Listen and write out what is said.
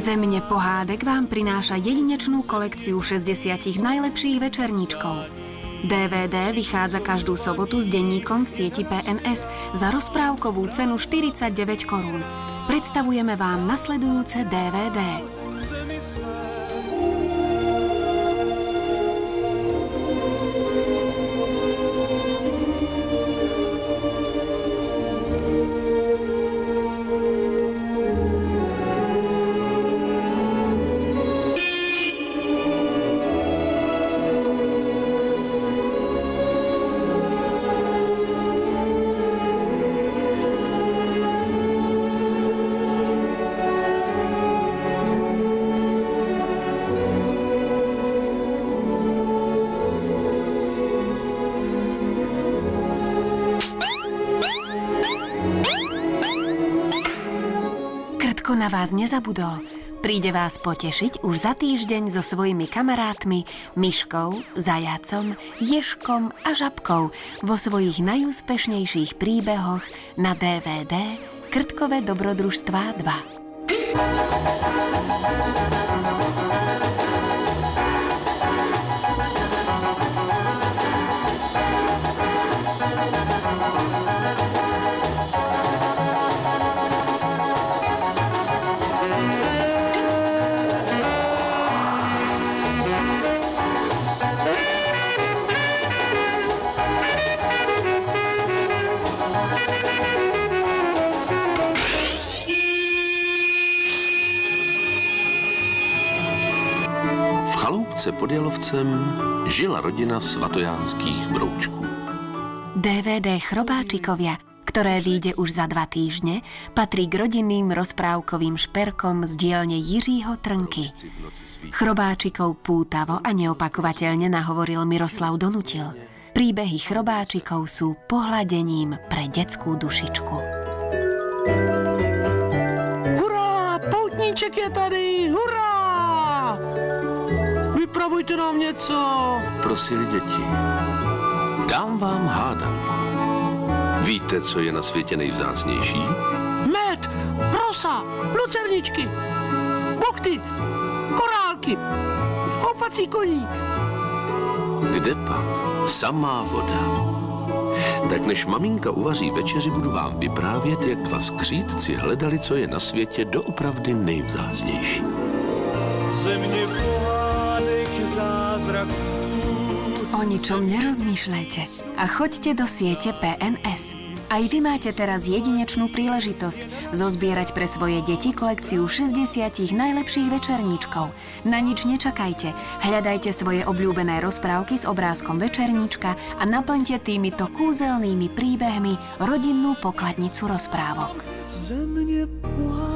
Zemne pohádek vám prináša jedinečnú kolekciu 60 najlepších večerníčkov. DVD vychádza každú sobotu s denníkom v sieti PNS za rozprávkovú cenu 49 korún. Predstavujeme vám nasledujúce DVD. Krtko na vás nezabudol. Príde vás potešiť už za týždeň so svojimi kamarátmi Myškou, Zajacom, Ježkom a Žabkou vo svojich najúspešnejších príbehoch na DVD Krtkové dobrodružstvá 2. V chaloupce pod Jalovcem žila rodina Svatojánských Broučků. DVD Chrobáčikovia, ktoré vyjde už za 2 týždne, patrí k rodinným rozprávkovým šperkom z dielne Jiřího Trnky. Chrobáčikov pútavo a neopakovateľne nahovoril Miroslav Donutil. Príbehy chrobáčikov sú pohľadením pre detskú dušičku. Hurá, poutníček je tady, hurá! Vypravujte nám něco. Prosili děti. Dám vám hádanku. Víte, co je na světě nejvzácnější? Med, rosa, lucerničky, buchty, korálky, houpací koník. Kde pak? Samá voda. Tak než maminka uvaří večeři, budu vám vyprávět, jak 2 skřídci hledali, co je na světě doopravdy nejvzácnější. Země pohádek zázraků. O ničom nerozmýšľajte a choďte do siete PNS. Aj vy máte teraz jedinečnú príležitosť zozbierať pre svoje deti kolekciu 60 najlepších večerníčkov. Na nič nečakajte, hľadajte svoje obľúbené rozprávky s obrázkom večerníčka a naplňte týmito kúzelnými príbehmi rodinnú pokladnicu rozprávok. Země pohádek